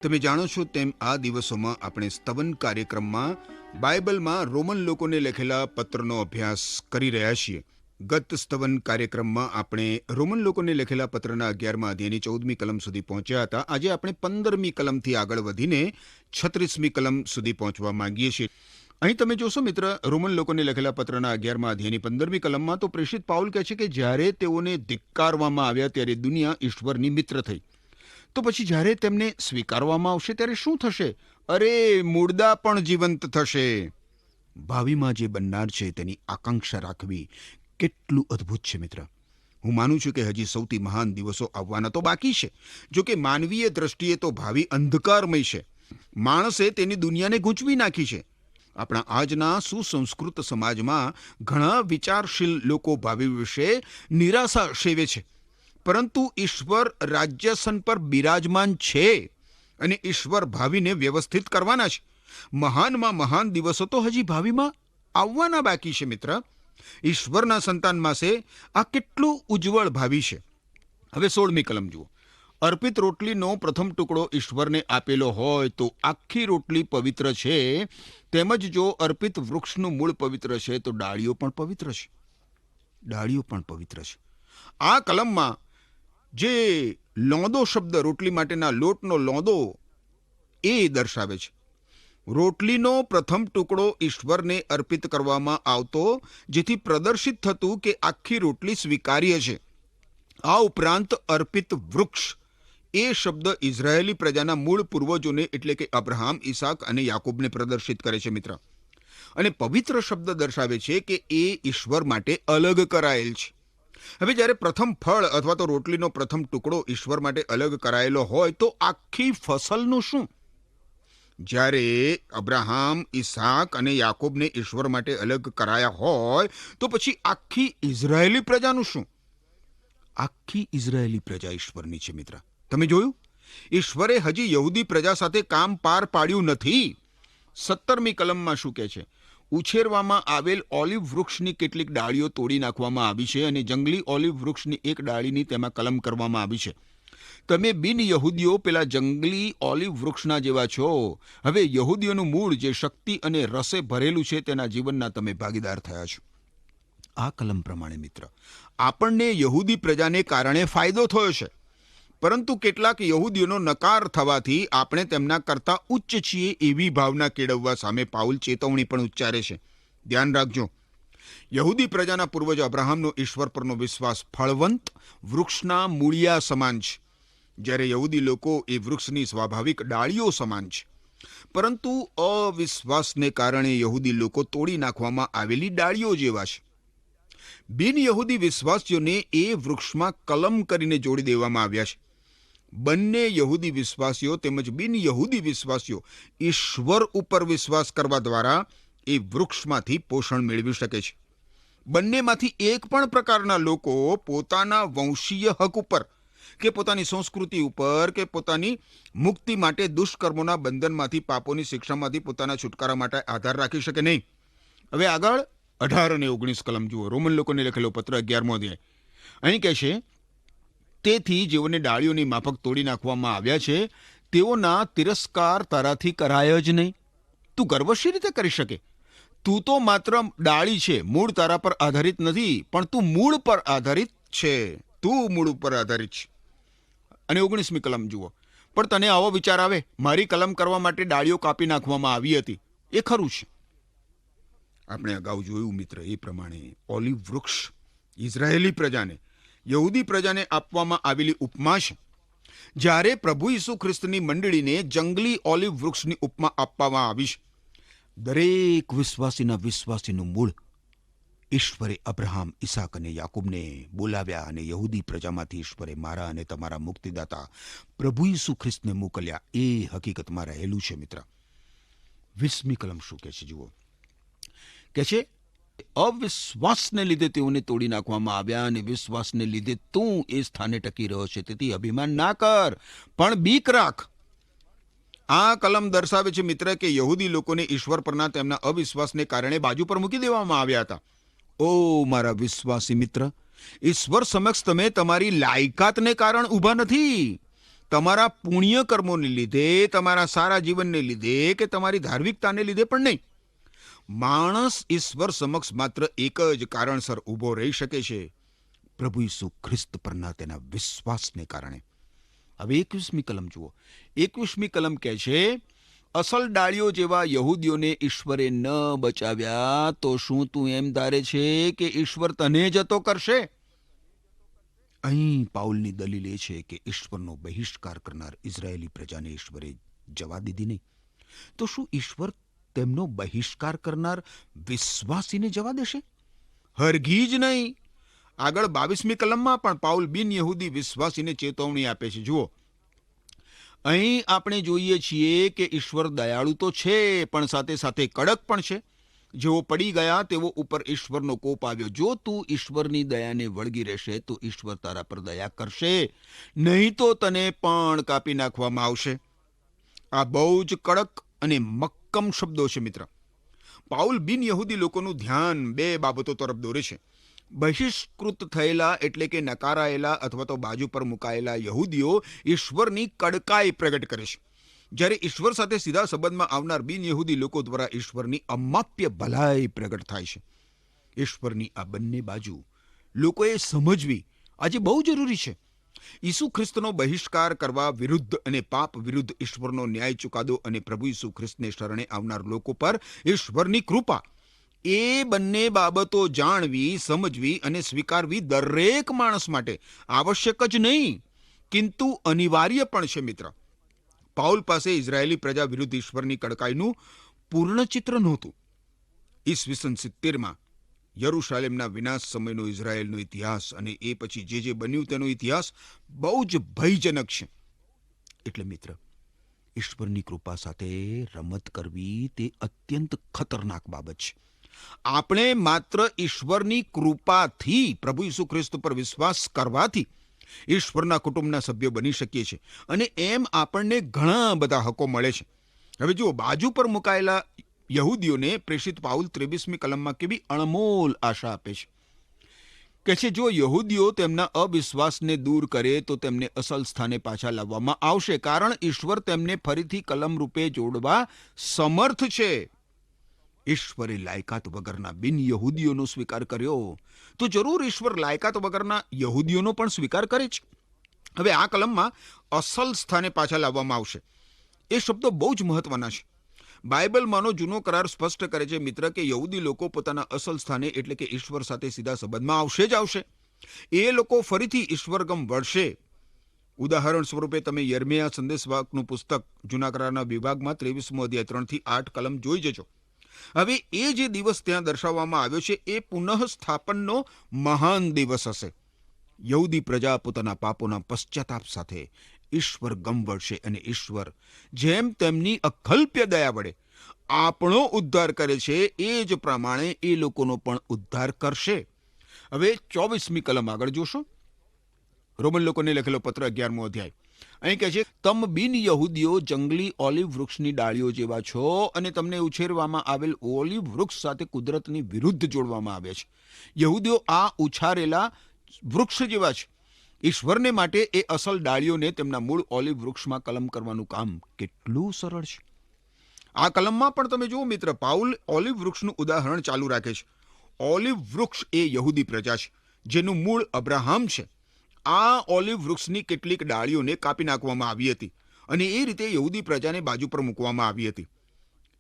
તમે જાણો છો તેમ આ દિવસોમાં આપણે સ્તવન કાર્યક્રમમાં બાઇબલમાં રોમન લોકોને લખેલા પત્રનો અભ્યાસ કરી રહ્યા છીએ. ગત સ્તવન કાર્યક્રમમાં આપણે રોમન લોકોને લખેલા પત્રના 11મા અધ્યાયની 14મી કલમ સુધી પહોંચ્યા હતા. આજે આપણે 15મી કલમથી આગળ વધીને 36મી કલમ સુધી પહોંચવા માંગીએ છીએ. અહીં તમે જોશો મિત્ર, રોમન લોકોને લખેલા પત્રના 11મા અધ્યાયની 15મી કલમમાં તો પ્રેષિત પાઉલ કહે છે કે જ્યારે તેઓને ધિક્કારવામાં આવ્યા ત્યારે દુનિયા ઈશ્વરની મિત્ર થઈ. તો પછી જ્યારે તેમને સ્વીકારવામાં આવશે ત્યારે શું થશે? અરે, મુર્દા પણ જીવંત થશે. ભાવિમાં જે બનનાર છે તેની આકાંક્ષા રાખવી કેટલું અદ્ભુત છે મિત્ર. હું માનું છું કે હજી સૌથી મહાન દિવસો આવવાના તો બાકી છે. જો કે માનવીય દ્રષ્ટિએ તો ભાવિ અંધકારમય છે. માણસે તેની દુનિયાને ગૂંચવી નાખી છે. આપણા આજના સુસંસ્કૃત સમાજમાં ઘણા વિચારશીલ લોકો ભાવિ વિશે નિરાશા સેવે છે. પરંતુ ઈશ્વર રાજ્યાસન પર બિરાજમાન છે અને ઈશ્વર ભાવિને વ્યવસ્થિત કરવાના છે. મહાનમાં મહાન દિવસો તો હજી ભાવિમાં આવવાના બાકી છે મિત્ર. ઈશ્વરના સંતાન પાસે આ કેટલું ઉજ્જવળ ભાવિ છે. હવે 16મી કલમ જુઓ. અર્પિત રોટલીનો પ્રથમ ટુકડો ઈશ્વરને આપેલો હોય તો આખી રોટલી પવિત્ર છે. તેમજ જો અર્પિત વૃક્ષનું મૂળ પવિત્ર છે તો ડાળીઓ પણ પવિત્ર છે. ડાળીઓ પણ પવિત્ર છે. આ કલમમાં જે લોંદો શબ્દ રોટલી માટેના લોટનો લોંદો એ દર્શાવે છે. રોટલીનો પ્રથમ ટુકડો ઈશ્વરને અર્પિત કરવામાં આવતો, જેથી પ્રદર્શિત થતું કે આખી રોટલી સ્વીકાર્ય છે. આ ઉપરાંત અર્પિત વૃક્ષ એ શબ્દ ઇઝરાયેલી પ્રજાના મૂળ પૂર્વજોને એટલે કે અબ્રાહમ, ઈસાક અને યાકૂબને પ્રદર્શિત કરે છે મિત્ર. અને પવિત્ર શબ્દ દર્શાવે છે કે એ ઈશ્વર માટે અલગ કરાયેલ છે. હવે જ્યારે પ્રથમ ફળ અથવા તો રોટલીનો પ્રથમ ટુકડો ઈશ્વર માટે અલગ કરાયેલો હોય તો આખી ફસલનું શું? જ્યારે અબ્રાહમ, ઈસાક અને યાકૂબને ઈશ્વર માટે અલગ કરાયા હોય તો પછી આખી ઇઝરાયેલી પ્રજાનું શું? આખી ઇઝરાયેલી પ્રજા ઈશ્વરની છે મિત્ર. તમે જોયું, ઈશ્વરે હજી યહૂદી પ્રજા સાથે કામ પાર પાડ્યું નથી. 17મી કલમમાં શું કહે છે? ઉછેરવામાં આવેલ ઓલિવ વૃક્ષની કેટલીક ડાળીઓ તોડી નાખવામાં આવી છે અને જંગલી ઓલિવ વૃક્ષની એક ડાળીની તેમાં કલમ કરવામાં આવી છે. તમે બિન યહૂદીઓ પેલા જંગલી ઓલિવ વૃક્ષના જેવા છો. હવે યહૂદીઓનું મૂળ જે શક્તિ અને રસે ભરેલું છે તેના જીવનના તમે ભાગીદાર થયા છો. આ કલમ પ્રમાણે મિત્ર, આપણને યહૂદી પ્રજાને કારણે ફાયદો થયો છે, પરંતુ કેટલાક યહૂદીઓનો નકાર થવાથી આપણે તેમના કરતા ઉચ્ચ છીએ એવી ભાવના કેળવવા સામે પાઉલ ચેતવણી પણ ઉચ્ચારે છે. ધ્યાન રાખજો, યહૂદી પ્રજાના પૂર્વજ અબ્રાહમનો ઈશ્વર પરનો વિશ્વાસ ફળવંત વૃક્ષના મૂળિયા સમાન છે, જ્યારે યહૂદી લોકો એ વૃક્ષની સ્વાભાવિક ડાળીઓ સમાન છે. પરંતુ અવિશ્વાસને કારણે યહૂદી લોકો તોડી નાખવામાં આવેલી ડાળીઓ જેવા છે. બિન યહૂદી વિશ્વાસીઓને એ વૃક્ષમાં કલમ કરીને જોડી દેવામાં આવ્યા છે. બંને યહૂદી વિશ્વાસીઓ તેમજ બિન યહૂદી વિશ્વાસીઓ ઈશ્વર ઉપર વિશ્વાસ કરવા દ્વારા એ વૃક્ષમાંથી પોષણ મેળવી શકે છે. બંનેમાંથી એક પણ પ્રકારના લોકો પોતાના વંશીય હક ઉપર કે પોતાની સંસ્કૃતિ ઉપર કે પોતાની મુક્તિ માટે દુષ્કર્મોના બંધનમાંથી, પાપોની શિક્ષામાંથી પોતાના છુટકારા માટે આધાર રાખી શકે નહીં. હવે આગળ 18 અને 19 કલમ જુઓ. રોમન લોકોને લખેલો પત્ર 11મો અધ્યાય. અહીં કહે છે, તેથી જેઓને ડાળીઓની માફક તોડી નાખવામાં આવ્યા છે તેઓના તિરસ્કાર તારાથી કરાય જ નહીં. તું ગર્વ શી રીતે કરી શકે? તું તો માત્ર ડાળી છે, મૂળ તારા પર આધારિત નથી, પણ તું મૂળ પર આધારિત છે. તું મૂળ ઉપર આધારિત છે. અને 19મી કલમ જુઓ. પણ તને આવો વિચાર આવે, મારી કલમ કરવા માટે ડાળીઓ કાપી નાખવામાં આવી હતી. એ ખરું છે. આપણે અગાઉ જોયું મિત્ર, એ પ્રમાણે ઓલિવ વૃક્ષ ઇઝરાયેલી પ્રજાને, યહૂદી પ્રજાને આપવામાં આવેલી ઉપમા છે. જ્યારે પ્રભુ ઈસુ ખ્રિસ્તની મંડળીને જંગલી ઓલિવ વૃક્ષની ઉપમા આપવામાં આવી છે. દરેક વિશ્વાસીનું મૂળ ઈશ્વરે અબ્રાહમ, ઈસાક અને યાકૂબને બોલાવ્યા અને યહૂદી પ્રજામાંથી ઈશ્વરે મારા અને તમારા મુક્તિદાતા પ્રભુ ઈસુ ખ્રિસ્તને મોકલ્યા. એ હકીકતમાં રહેલું છે મિત્ર. 20મી કલમ શું કહે છે જુઓ. કહે છે, અવિશ્વાસને લીધે તેઓને તોડી નાખવામાં આવ્યા અને વિશ્વાસને લીધે તું એ સ્થાને ટકી રહ્યો છે. તેથી અભિમાન ના કર, પણ બીક રાખ. આ કલમ દર્શાવે છે મિત્ર કે યહૂદી લોકોને ઈશ્વર પરના તેમના અવિશ્વાસને કારણે બાજુ પર મૂકી દેવામાં આવ્યા હતા. ઓ મારા વિશ્વાસી મિત્ર, ઈશ્વર સમક્ષ તમે તમારી લાયકાતને કારણ ઊભા નથી, તમારા પુણ્ય કર્મોને લીધે, તમારા સારા જીવનને લીધે કે તમારી ધાર્મિકતાને લીધે પણ નહીં. માણસ ઈશ્વર સમક્ષ માત્ર એક જ કારણસર ઊભો રહી શકે છે, પ્રભુ ઈસુ ખ્રિસ્ત પરના તેના વિશ્વાસને કારણે. હવે 21મી કલમ જુઓ. 21મી કલમ કહે છે, અસલ ડાળીઓ જેવા યહૂદીઓને ઈશ્વરે ન બચાવ્યા તો શું તું એમ ધારે છે કે ઈશ્વર તને જતો કરશે? અહીં પાઉલની દલીલ એ છે કે ઈશ્વરનો બહિષ્કાર કરનાર ઇઝરાયેલી પ્રજાને ઈશ્વરે જવા દીધી નહીં, તો શું ઈશ્વર તેમનો બહિષ્કાર કરનાર વિશ્વાસીને જવા દેશે? હરગીજ નહીં. આગળ 22મી કલમમાં પણ પાઉલ બિન યહૂદી વિશ્વાસીને ચેતવણી આપે છે. જુઓ, અહીં આપણે જોઈએ છીએ કે ઈશ્વર દયાળુ તો છે, પણ સાથે સાથે કડક પણ છે. જેઓ પડી ગયા તેઓ ઉપર ઈશ્વરનો કોપ આવ્યો. જો તું ઈશ્વરની દયાને વળગી રહેશે તો ઈશ્વર તારા પર દયા કરશે, નહીં તો તને પણ કાપી નાખવામાં આવશે. આ બહુ જ કડક અને મક્કમ શબ્દો છે મિત્ર. પાઉલ બિન યહૂદી લોકોનું ધ્યાન બે બાબતો તરફ દોરે છે. બહિષ્કૃત થયેલા એટલે કે નકારાયેલા અથવા તો બાજુ પર મુકાયેલા યહૂદીઓ ઈશ્વરની કડકાઈ પ્રગટ કરે છે, જ્યારે ઈશ્વર સાથે સીધા સંબંધમાં આવનાર બિન યહૂદી લોકો દ્વારા ઈશ્વરની અમાપ્ય ભલાઈ પ્રગટ થાય છે. ઈશ્વરની આ બંને બાજુ લોકોએ સમજવી આજે બહુ જરૂરી છે. ઈસુ ખ્રિસ્તનો બહિષ્કાર કરવા વિરુદ્ધ અને પાપ વિરુદ્ધ ઈશ્વરનો ન્યાય ચુકાદો અને પ્રભુ ઈસુ ખ્રિસ્તને શરણે આવનાર લોકો પર ઈશ્વરની કૃપા, એ બંને બાબતો જાણવી, સમજવી અને સ્વીકારવી દરેક માણસ માટે આવશ્યક જ નહીં, કિંતુ અનિવાર્ય પણ છે મિત્ર. પાઉલ પાસે ઇઝરાયેલી પ્રજા વિરુદ્ધ ઈશ્વરની કડકાઈનું પૂર્ણ ચિત્ર નહોતું. ઈસવીસન 70માં યરૂશાલેમના વિનાશ સમયનો ઇઝરાયેલનો ઇતિહાસ અને એ પછી જે બન્યું તેનો ઇતિહાસ બહુ જ ભયજનક છે. એટલે મિત્ર, ઈશ્વરની કૃપા સાથે રમત કરવી તે અત્યંત ખતરનાક બાબત છે. આપણે માત્ર ઈશ્વરની કૃપાથી, પ્રભુ ઈસુ ખ્રિસ્ત પર વિશ્વાસ કરવાથી ઈશ્વરના કુટુંબના સભ્યો બની શકીએ છીએ, અને એમ આપણને ઘણા બધા હકો મળે છે. હવે જુઓ, બાજુ પર મુકાયેલા યહૂદીઓને પ્રેષિત પાઉલ 23મી કલમમાં કેવી અણમોલ આશા આપે છે. કે છે, જો યહૂદીઓ તેમના અવિશ્વાસને દૂર કરે તો તેમને અસલ સ્થાને પાછા લાવવામાં આવશે, કારણ ઈશ્વર તેમને ફરીથી કલમ રૂપે જોડવા સમર્થ છે. ઈશ્વરે લાયકાત વગરના બિન યહૂદીઓનો સ્વીકાર કર્યો, તો જરૂર ઈશ્વર લાયકાત વગરના યહૂદીઓનો પણ સ્વીકાર કરે છે. હવે આ કલમમાં અસલ સ્થાને પાછા લાવવામાં આવશે, એ શબ્દો બહુ જ મહત્વના છે. બાઇબલમાંનો જૂનો કરાર સ્પષ્ટ કરે છે મિત્ર કે યહૂદી લોકો પોતાના અસલ સ્થાને એટલે કે ઈશ્વર સાથે સીધા સંબંધમાં આવશે જ આવશે. એ લોકો ફરીથી ઈશ્વરગમ વળશે. ઉદાહરણ સ્વરૂપે તમે યર્મિયા સંદેશવાહકનું પુસ્તક જૂના કરારના વિભાગમાં 23મો અધ્યાય 3 થી 8 કલમ જોઈ જજો. હવે એ જે દિવસ ત્યાં દર્શાવવામાં આવ્યો છે એ પુનઃ સ્થાપનનો મહાન દિવસ હશે. યહૂદી પ્રજા પોતાના પાપોના પશ્ચાતાપ સાથે ઈશ્વર ગમ વળશે, અને ઈશ્વર જેમ તેમની અકલ્પ્ય દયા વડે આપણો ઉદ્ધાર કરે છે એ જ પ્રમાણે એ લોકોનો પણ ઉદ્ધાર કરશે. હવે 24મી કલમ આગળ જોશો. રોમન લોકોને લખેલો પત્ર 11મો અધ્યાય. અહીં કહે છે, તમ બિન યહૂદીઓ જંગલી ઓલિવ વૃક્ષની ડાળીઓ જેવા છો, અને તમને ઉછેરવામાં આવેલ ઓલિવ વૃક્ષ સાથે કુદરતની વિરુદ્ધ જોડવામાં આવ્યા છે. યહૂદીઓ આ ઉછારેલા વૃક્ષ જેવા છે. ઈશ્વરને માટે એ અસલ ડાળીઓને તેમના મૂળ ઓલિવ વૃક્ષમાં કલમ કરવાનું કામ કેટલું સરળ છે. આ કલમમાં પણ તમે જુઓ મિત્ર, પાઉલ ઓલિવ વૃક્ષનું ઉદાહરણ ચાલુ રાખે છે. ઓલિવ વૃક્ષ એ યહૂદી પ્રજા છે, જેનું મૂળ અબ્રાહમ છે. આ ઓલિવ વૃક્ષની કેટલીક ડાળીઓને કાપી નાખવામાં આવી હતી, અને એ રીતે યહૂદી પ્રજાને બાજુ પર મૂકવામાં આવી હતી.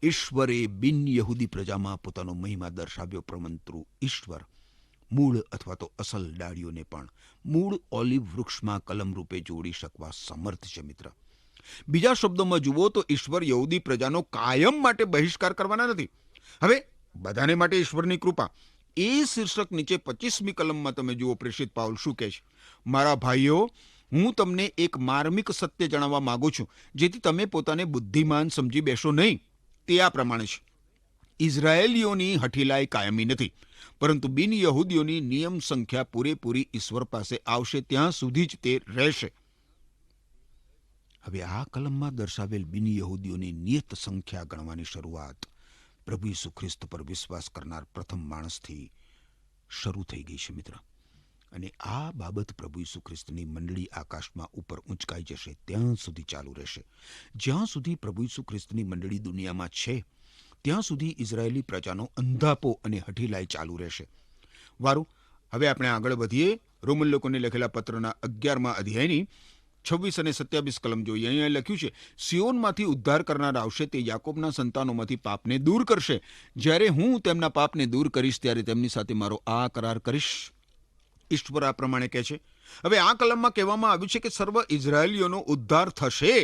ઈશ્વરે બિન યહૂદી પ્રજામાં પોતાનો મહિમા દર્શાવ્યો, પરંતુ ઈશ્વર મૂળ અથવા તો અસલ ડાળીઓને પણ મૂળ ઓલિવ વૃક્ષમાં કલમ રૂપે જોડી શકવા સમર્થ છે મિત્ર. બીજા શબ્દોમાં જુઓ તો ઈશ્વર યહૂદી પ્રજાનો કાયમ માટે બહિષ્કાર કરવાના નથી. હવે બધાને માટે ઈશ્વરની કૃપા, એ શીર્ષક નીચે 25મી કલમમાં તમે જુઓ પ્રેષિત પાઉલ શું કહે છે. મારા ભાઈઓ, હું તમને એક માર્મિક સત્ય જણાવવા માંગુ છું, જેથી તમે પોતાને બુદ્ધિમાન સમજી બેસો નહીં. તે આ પ્રમાણે છે, ઇઝરાયેલીઓની હઠીલાઈ કાયમી નથી, પરંતુ બિન યહૂદીઓની નિયમ સંખ્યા પૂરેપૂરી ઈશ્વર પાસે આવશે ત્યાં સુધી જ તે રહેશે. હવે આ કલમમાં દર્શાવેલ બિન યહૂદીઓની નિયત સંખ્યા ગણવાની શરૂઆત પ્રભુ ઈસુ ખ્રિસ્ત પર વિશ્વાસ કરનાર પ્રથમ માણસથી શરૂ થઈ ગઈ છે મિત્ર. અને આ બાબત પ્રભુ ઈસુ ખ્રિસ્તની મંડળી આકાશમાં ઉપર ઊંચકાઈ જશે ત્યાં સુધી ચાલુ રહેશે. જ્યાં સુધી પ્રભુ ઈસુ ખ્રિસ્તની મંડળી દુનિયામાં છે ત્યાં સુધી ઇઝરાયેલી પ્રજાનો અંધાપો અને હઠીલાઈ ચાલુ રહેશે. વારું, હવે આપણે આગળ વધીએ. રોમન લોકોને લખેલા પત્રના 11મા અધ્યાયની 26 અને 27 કલમ જોઈએ. અહીંયા લખ્યું છે, સિયોનમાંથી ઉદ્ધાર કરનાર આવશે, તે યાકોબના સંતાનોમાંથી પાપને દૂર કરશે. જ્યારે હું તેમના પાપને દૂર કરીશ ત્યારે તેમની સાથે મારો આ કરાર કરીશ. ઈશ્વર આ પ્રમાણે કહે છે. હવે આ કલમમાં કહેવામાં આવ્યું છે કે સર્વ ઇઝરાયેલીઓનો ઉદ્ધાર થશે,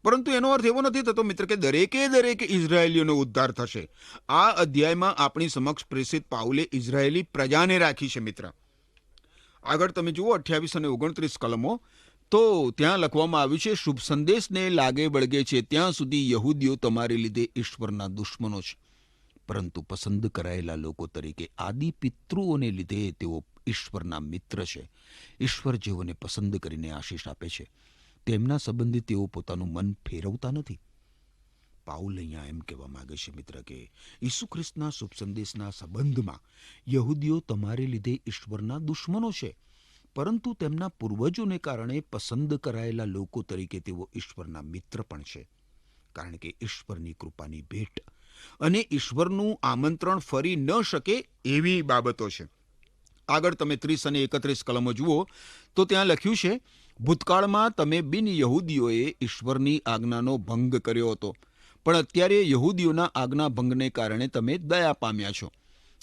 પરંતુ એનો અર્થ એવો નથી થતો મિત્ર કે દરેકે ઇઝરાયેલીઓનો ઉદ્ધાર થશે. આ અધ્યાયમાં આપણી સમક્ષ પ્રેષિત પાઉલે ઇઝરાયેલી પ્રજાને રાખી છે મિત્ર. આગળ તમે જુઓ 28 અને 29 કલમો, તો ત્યાં લખવામાં આવ્યું છે, શુભ સંદેશને લાગે વળગે છે ત્યાં સુધી યહૂદીઓ તમારે લીધે ઈશ્વરના દુશ્મનો છે, પરંતુ પસંદ કરાયેલા લોકો તરીકે આદિ પિતૃઓને લીધે તેઓ ઈશ્વરના મિત્ર છે. ઈશ્વર જેઓને પસંદ કરીને આશીષ આપે છે તેમના સંબંધી તેઓ પોતાનું મન ફેરવતા નથી. પાઉલ અહીંયા એમ કહેવા માંગે છે મિત્ર કે ઈસુ ખ્રિસ્તના શુભ સંદેશના સંબંધમાં યહૂદીઓ તમારે લીધે ઈશ્વરના દુશ્મનો છે, પરંતુ તેમના પૂર્વજોને કારણે પસંદ કરાયેલા લોકો તરીકે તેઓ ઈશ્વરના મિત્ર પણ છે, કારણ કે ઈશ્વરની કૃપાની ભેટ અને ઈશ્વરનું આમંત્રણ ફરી ન શકે એવી બાબતો છે. આગળ તમે 30 અને 31 કલમો જુઓ તો ત્યાં લખ્યું છે, ભૂતકાળમાં તમે બિન યહૂદીઓએ ઈશ્વરની આજ્ઞાનો ભંગ કર્યો હતો, પણ અત્યારે યહૂદીઓના આજ્ઞા ભંગને કારણે તમે દયા પામ્યા છો.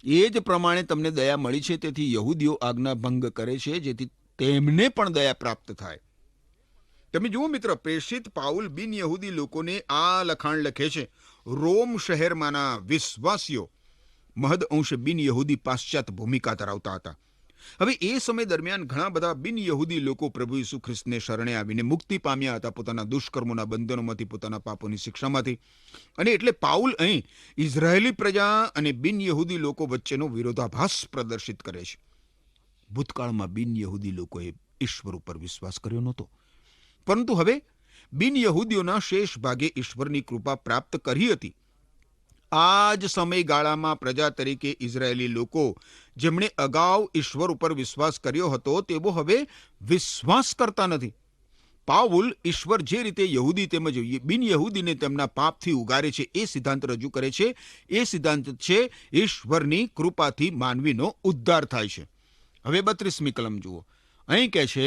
એ જ પ્રમાણે તમને દયા મળી છે, તેથી યહૂદીઓ આજ્ઞા ભંગ કરે છે જેથી તેમને પણ દયા પ્રાપ્ત થાય. તમે જુઓ મિત્ર, પ્રેષિત પાઉલ બિન યહૂદી લોકોને આ લખાણ લખે છે. રોમ શહેરમાંના વિશ્વાસીઓ મહદ અંશે બિન યહૂદી પાશ્ચાત્ય ભૂમિકા ધરાવતા હતા. હવે એ સમય દરમિયાન ઘણા બધા બિન યહૂદી લોકો પ્રભુ ઈસુ ખ્રિસ્તને શરણે આવીને મુક્તિ પામ્યા હતા, પોતાના દુષ્કર્મોના બંધનોમાંથી, પોતાના પાપોની શિક્ષામાંથી. અને એટલે પાઉલ અહીં ઇઝરાયેલી પ્રજા અને બિન યહૂદી લોકો વચ્ચેનો વિરોધાભાસ પ્રદર્શિત કરે છે. ભૂતકાળમાં બિન યહૂદી લોકોએ ઈશ્વર ઉપર વિશ્વાસ કર્યો નહોતો, પરંતુ હવે બિન યહૂદીઓના શેષ ભાગે ઈશ્વરની કૃપા પ્રાપ્ત કરી હતી. આ જ સમયગાળામાં પ્રજા તરીકે ઇઝરાયેલી લોકો જેમણે અગાઉ ઈશ્વર ઉપર વિશ્વાસ કર્યો હતો તેઓ હવે વિશ્વાસ કરતા નથી. પાઉલ ઈશ્વર જે રીતે યહૂદી તેમજ બિન યહૂદીને તેમના પાપથી ઉગારે છે એ સિદ્ધાંત રજૂ કરે છે. એ સિદ્ધાંત છે ઈશ્વરની કૃપાથી માનવીનો ઉદ્ધાર થાય છે. હવે 32મી કલમ જુઓ. અહીં કહે છે,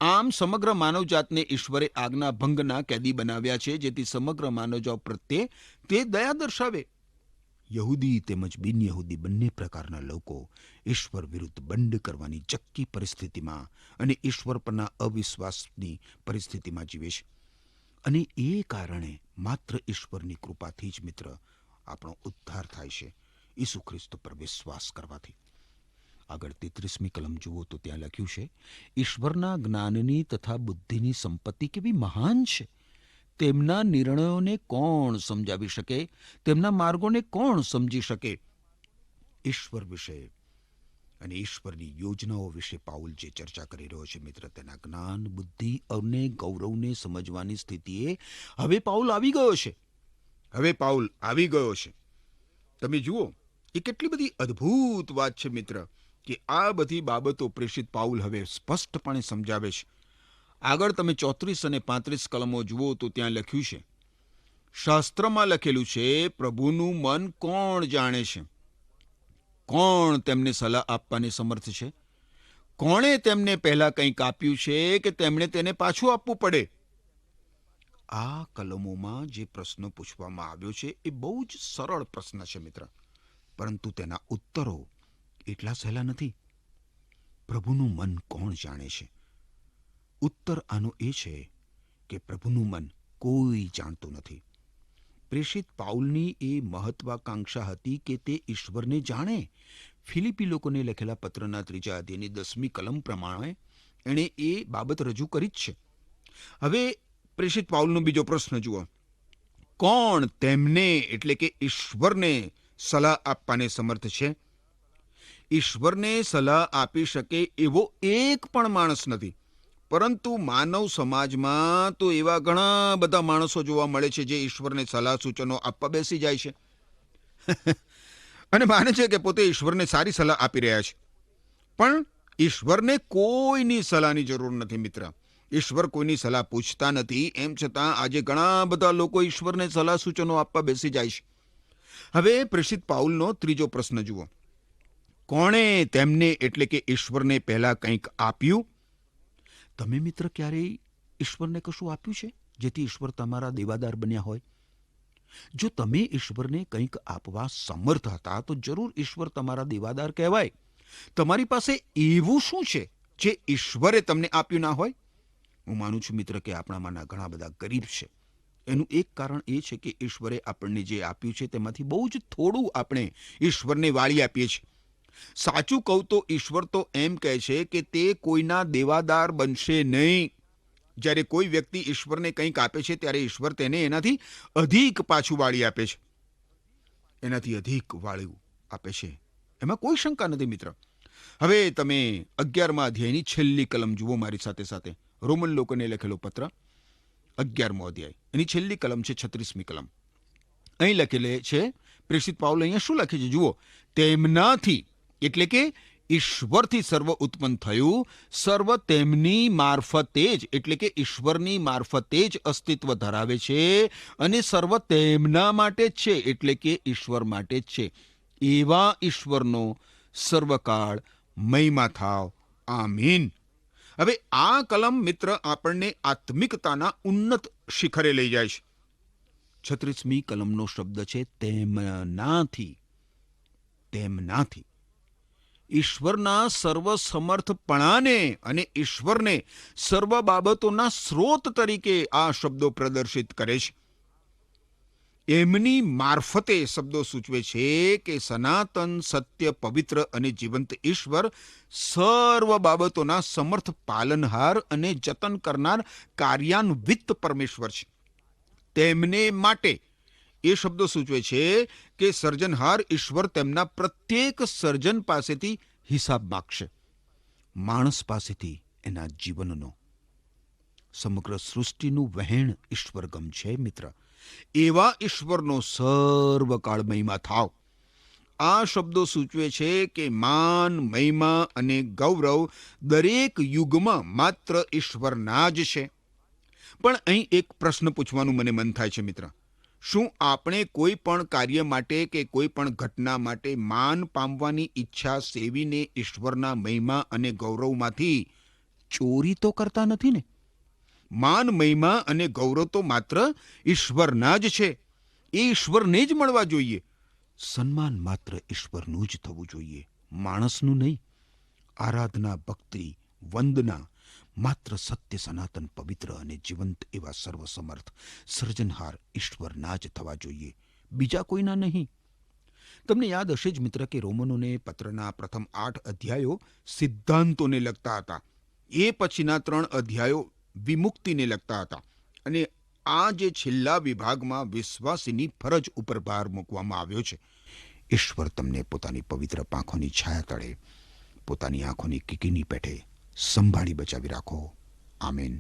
આમ સમગ્ર માનવજાતને ઈશ્વરે આજ્ઞા ભંગના કેદી બનાવ્યા છે, જેથી સમગ્ર માનવજાત પ્રત્યે તે દયા દર્શાવે. યહૂદી તેમજ બિન યહૂદી બંને પ્રકારના લોકો ઈશ્વર વિરુદ્ધ બંડ કરવાની ચક્કી પરિસ્થિતિમાં અને ઈશ્વર પરના અવિશ્વાસની પરિસ્થિતિમાં જીવે છે. અને એ કારણે માત્ર ઈશ્વરની કૃપાથી જ મિત્ર આપણો ઉદ્ધાર થાય છે, ઈસુ ખ્રિસ્ત પર વિશ્વાસ કરવાથી. આગળ 33મી કલમ જુઓ તો ત્યાં લખ્યું છે, ઈશ્વરના જ્ઞાનની તથા બુદ્ધિની સંપત્તિ કેવી મહાન છે, તેમના નિર્ણયોને કોણ સમજાવી શકે, તેમના માર્ગોને કોણ સમજી શકે. ઈશ્વર વિશે અને ઈશ્વરની યોજનાઓ વિશે પાઉલ જે ચર્ચા કરી રહ્યો છે મિત્ર, તેના જ્ઞાન, બુદ્ધિ અને ગૌરવને સમજવાની સ્થિતિએ હવે પાઉલ આવી ગયો છે. તમે જુઓ, એ કેટલી બધી અદ્ભુત વાત છે મિત્ર કે આ બધી બાબતો પ્રેષિત પાઉલ હવે સ્પષ્ટપણે સમજાવે છે. આગળ તમે 34 અને 35 કલમો જુઓ તો ત્યાં લખ્યું છે, શાસ્ત્રમાં લખેલું છે, પ્રભુનું મન કોણ જાણે છે? કોણ તેમને સલાહ આપવાની સમર્થ છે? કોણે તેમને પહેલા કંઈક આપ્યું છે કે તેમણે તેને પાછું આપવું પડે? આ કલમોમાં જે પ્રશ્ન પૂછવામાં આવ્યો છે એ બહુ જ સરળ પ્રશ્ન છે મિત્ર, પરંતુ તેના ઉત્તરો એટલા સહેલા નથી. પ્રભુનું મન કોણ જાણે છે? ઉત્તર આનો એ છે કે પ્રભુનું મન કોઈ જાણતું નથી. પ્રેષિત પાઉલની એ મહત્વાકાંક્ષા હતી કે તે ઈશ્વરને જાણે. ફિલિપી લોકોને લખેલા પત્રના 3 અધ્યાયની 10મી કલમ પ્રમાણે એણે એ બાબત રજૂ કરી જ છે. હવે પ્રેષિત પાઉલનો બીજો પ્રશ્ન જુઓ, કોણ તેમને એટલે કે ઈશ્વરને સલાહ આપવાને સમર્થ છે? ઈશ્વરને સલાહ આપી શકે એવો એક પણ માણસ નથી, પરંતુ માનવ સમાજમાં તો એવા ઘણા બધા માણસો જોવા મળે છે જે ઈશ્વરને સલાહ સૂચનો આપવા બેસી જાય છે અને માને છે કે પોતે ઈશ્વરને સારી સલાહ આપી રહ્યા છે, પણ ઈશ્વરને કોઈની સલાહની જરૂર નથી મિત્ર. ઈશ્વર કોઈની સલાહ પૂછતા નથી. એમ છતાં આજે ઘણા બધા લોકો ઈશ્વરને સલાહ સૂચનો આપવા બેસી જાય છે. હવે પ્રેષિત પાઉલનો ત્રીજો પ્રશ્ન જુઓ. કોણે તેમને એટલે કે ઈશ્વરને પહેલા કંઈક આપ્યું? તમે મિત્ર ક્યારેય ઈશ્વરને કશું આપ્યું છે જેથી ઈશ્વર તમારા દેવાદાર બન્યા હોય? જો તમે ઈશ્વરને કંઈક આપવા સમર્થ હતા તો જરૂર ઈશ્વર તમારા દેવાદાર કહેવાય. તમારી પાસે એવું શું છે જે ઈશ્વરે તમને આપ્યું ના હોય? હું માનું છું મિત્ર કે આપણામાંના ઘણા બધા ગરીબ છે. એનું એક કારણ એ છે કે ઈશ્વરે આપણને જે આપ્યું છે તેમાંથી બહુ જ થોડું આપણે ઈશ્વરને વાળી આપીએ છીએ. સાચું કહું તો ઈશ્વર તો એમ કહે છે કે તે કોઈના દેવાદાર બનશે નહીં. જ્યારે કોઈ વ્યક્તિ ઈશ્વરને કંઈક આપે છે ત્યારે ઈશ્વર તેને એનાથી અધિક પાછું વાળી આપે છે. એનાથી અધિક વાળ્યું આપે છે, એમાં કોઈ શંકા નથી મિત્ર. હવે તમે 11મા અધ્યાયની છેલ્લી કલમ જુઓ મારી સાથે સાથે. રોમન લોકોને લખેલો પત્ર 11મો અધ્યાય, એની છેલ્લી કલમ છે 36મી કલમ. અહીં લખેલે છે પ્રેષિત પાઉલ અહીંયા શું લખે છે જુઓ. તેમનાથી એટલે કે ઈશ્વરથી સર્વ ઉત્પન્ન થયું, સર્વ તેમની મારફતે જ એટલે કે ઈશ્વરની મારફતે જ અસ્તિત્વ ધરાવે છે, અને સર્વ તેમના માટે જ છે એટલે કે ઈશ્વર માટે જ છે. એવા ઈશ્વરનો સર્વકાળ મહિમા થાવ. આમીન. હવે આ કલમ મિત્ર આપણને આત્મિકતાના ઉન્નત શિખરે લઈ જાય છે. 36મી કલમનો શબ્દ છે તેમનાથી. તેમનાથી ઈશ્વરના સર્વસમર્થપણાને અને ઈશ્વરને સર્વ બાબતોના સ્રોત તરીકે આ શબ્દો પ્રદર્શિત કરે છે. એમની મારફતે શબ્દો સૂચવે છે કે સનાતન, સત્ય, પવિત્ર અને જીવંત ઈશ્વર સર્વ બાબતોના સમર્થ પાલનહાર અને જતન કરનાર કાર્યાન્વિત પરમેશ્વર છે. તેમને માટે એ શબ્દો સૂચવે છે કે સર્જનહાર ઈશ્વર તેમના પ્રત્યેક સર્જન પાસેથી હિસાબ માગશે. માણસ પાસેથી એના જીવનનો. સમગ્ર સૃષ્ટિનું વહેણ ઈશ્વરગમ છે મિત્ર. એવા ઈશ્વરનો સર્વકાળ મહિમા થાવ. આ શબ્દો સૂચવે છે કે માન, મહિમા અને ગૌરવ દરેક યુગમાં માત્ર ઈશ્વરના જ છે. પણ અહીં એક પ્રશ્ન પૂછવાનું મને મન થાય છે મિત્ર. શું આપણે કોઈ પણ કાર્ય માટે કે કોઈ પણ ઘટના માટે માન પામવાની ઈચ્છા સેવીને ઈશ્વરના મહિમા અને ગૌરવમાંથી ચોરી તો કરતા નથી ને? માન, મહિમા અને ગૌરવ તો માત્ર ઈશ્વરના જ છે. એ ઈશ્વરને જ મળવા જોઈએ. સન્માન માત્ર ઈશ્વરનું જ થવું જોઈએ, માણસનું નહીં. આરાધના, ભક્તિ, વંદના માત્ર સત્ય, સનાતન, પવિત્ર અને જીવંત એવા સર્વસમર્થ સર્જનહાર ઈશ્વરના જ થવા જોઈએ, બીજા કોઈના નહીં. તમને યાદ હશે જ મિત્ર કે રોમનોને પત્રના પ્રથમ 8 અધ્યાયો સિદ્ધાંતોને લગતા હતા. એ પછીના 3 અધ્યાયો વિમુક્તિને લગતા હતા. અને આ જે છેલ્લા વિભાગમાં વિશ્વાસીની ફરજ ઉપર ભાર મૂકવામાં આવ્યો છે. ઈશ્વર તમને પોતાની પવિત્ર પાંખોની છાયા તળે, પોતાની આંખોની કીકીની પેઠે સંભાળી બચાવી રાખો. આમીન.